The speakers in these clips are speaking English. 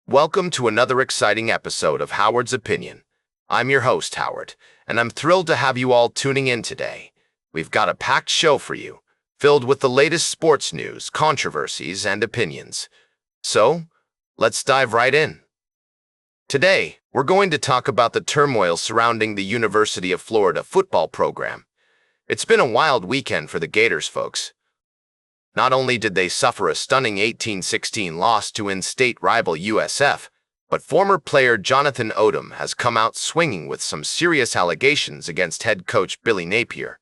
Welcome to another exciting episode of Howard's Opinion. I'm your host, Howard, and I'm thrilled to have you all tuning in today. We've got a packed show for you, filled with the latest sports news, controversies, and opinions. So, let's dive right in. Today, we're going to talk about the turmoil surrounding the University of Florida football program. It's been a wild weekend for the Gators, folks. Not only did they suffer a stunning 18-16 loss to in-state rival USF, but former player Jonathan Odom has come out swinging with some serious allegations against head coach Billy Napier.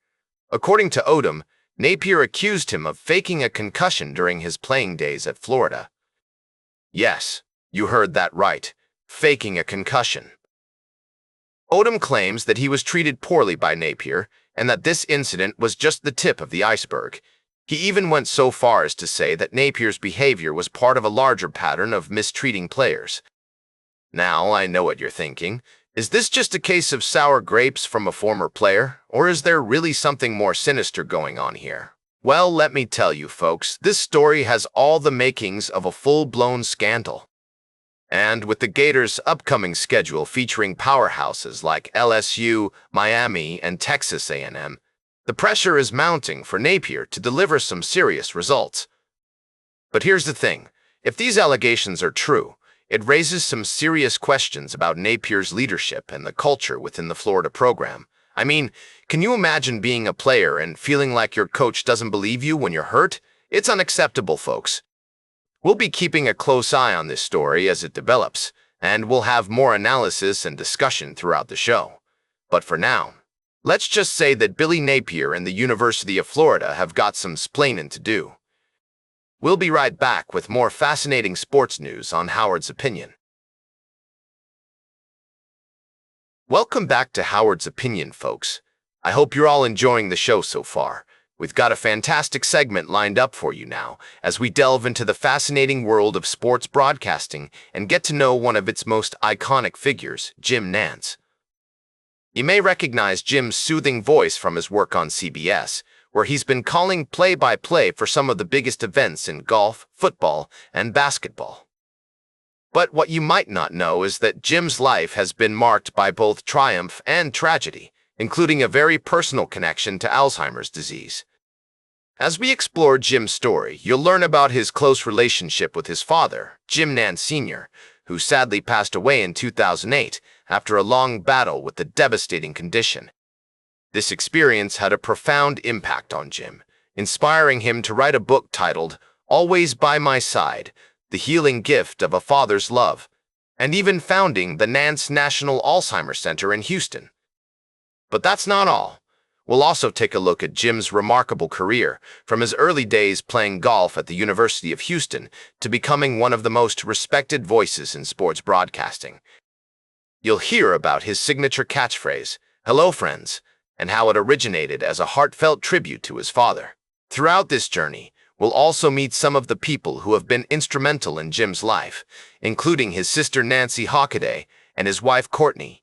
According to Odom, Napier accused him of faking a concussion during his playing days at Florida. Yes, you heard that right, faking a concussion. Odom claims that he was treated poorly by Napier and that this incident was just the tip of the iceberg. He even went so far as to say that Napier's behavior was part of a larger pattern of mistreating players. Now, I know what you're thinking. Is this just a case of sour grapes from a former player, or is there really something more sinister going on here? Well, let me tell you, folks, this story has all the makings of a full-blown scandal. And with the Gators' upcoming schedule featuring powerhouses like LSU, Miami, and Texas A&M, the pressure is mounting for Napier to deliver some serious results. But here's the thing. If these allegations are true, it raises some serious questions about Napier's leadership and the culture within the Florida program. I mean, can you imagine being a player and feeling like your coach doesn't believe you when you're hurt? It's unacceptable, folks. We'll be keeping a close eye on this story as it develops, and we'll have more analysis and discussion throughout the show. But for now, let's just say that Billy Napier and the University of Florida have got some splaining to do. We'll be right back with more fascinating sports news on Howard's Opinion. Welcome back to Howard's Opinion, folks. I hope you're all enjoying the show so far. We've got a fantastic segment lined up for you now as we delve into the fascinating world of sports broadcasting and get to know one of its most iconic figures, Jim Nantz. You may recognize Jim's soothing voice from his work on CBS, where he's been calling play-by-play for some of the biggest events in golf, football, and basketball. But what you might not know is that Jim's life has been marked by both triumph and tragedy, including a very personal connection to Alzheimer's disease. As we explore Jim's story, you'll learn about his close relationship with his father, Jim Nantz Sr., who sadly passed away in 2008 after a long battle with the devastating condition. This experience had a profound impact on Jim, inspiring him to write a book titled Always by My Side, The Healing Gift of a Father's Love, and even founding the Nantz National Alzheimer's Center in Houston. But that's not all. We'll also take a look at Jim's remarkable career, from his early days playing golf at the University of Houston to becoming one of the most respected voices in sports broadcasting. You'll hear about his signature catchphrase, "Hello, friends," and how it originated as a heartfelt tribute to his father. Throughout this journey, we'll also meet some of the people who have been instrumental in Jim's life, including his sister Nancy Hockaday and his wife Courtney.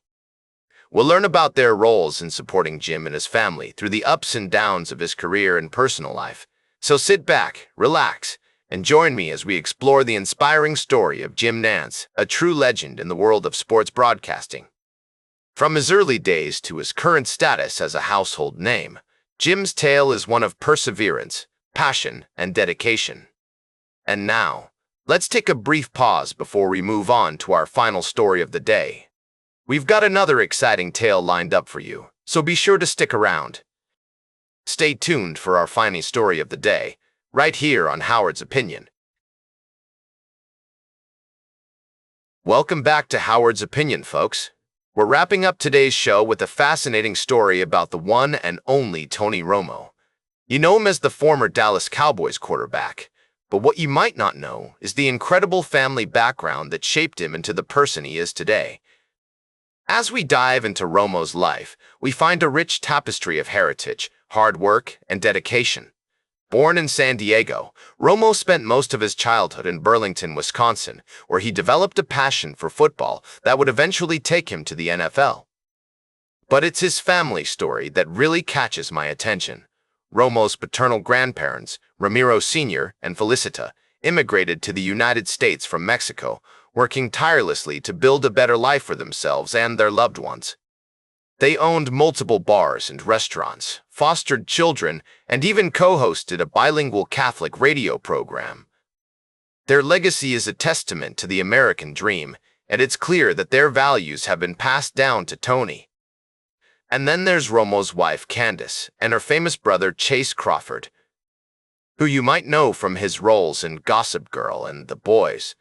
We'll learn about their roles in supporting Jim and his family through the ups and downs of his career and personal life. So sit back, relax, and join me as we explore the inspiring story of Jim Nantz, a true legend in the world of sports broadcasting. From his early days to his current status as a household name, Jim's tale is one of perseverance, passion, and dedication. And now, let's take a brief pause before we move on to our final story of the day. We've got another exciting tale lined up for you, so be sure to stick around. Stay tuned for our final story of the day, right here on Howard's Opinion. Welcome back to Howard's Opinion, folks. We're wrapping up today's show with a fascinating story about the one and only Tony Romo. You know him as the former Dallas Cowboys quarterback, but what you might not know is the incredible family background that shaped him into the person he is today. As we dive into Romo's life, we find a rich tapestry of heritage, hard work, and dedication. Born in San Diego, Romo spent most of his childhood in Burlington, Wisconsin, where he developed a passion for football that would eventually take him to the NFL. But it's his family story that really catches my attention. Romo's paternal grandparents, Ramiro Sr. and Felicita, immigrated to the United States from Mexico, working tirelessly to build a better life for themselves and their loved ones. They owned multiple bars and restaurants, fostered children, and even co-hosted a bilingual Catholic radio program. Their legacy is a testament to the American dream, and it's clear that their values have been passed down to Tony. And then there's Romo's wife, Candace, and her famous brother, Chase Crawford, who you might know from his roles in Gossip Girl and The Boys.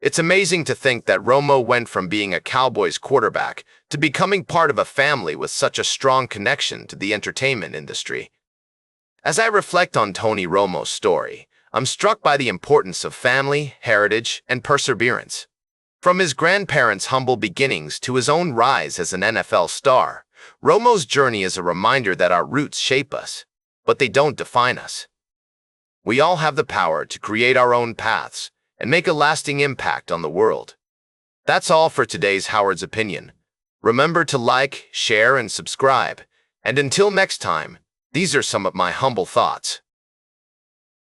It's amazing to think that Romo went from being a Cowboys quarterback to becoming part of a family with such a strong connection to the entertainment industry. As I reflect on Tony Romo's story, I'm struck by the importance of family, heritage, and perseverance. From his grandparents' humble beginnings to his own rise as an NFL star, Romo's journey is a reminder that our roots shape us, but they don't define us. We all have the power to create our own paths and make a lasting impact on the world. That's all for today's Howard's Opinion. Remember to like, share, and subscribe. And until next time, these are some of my humble thoughts.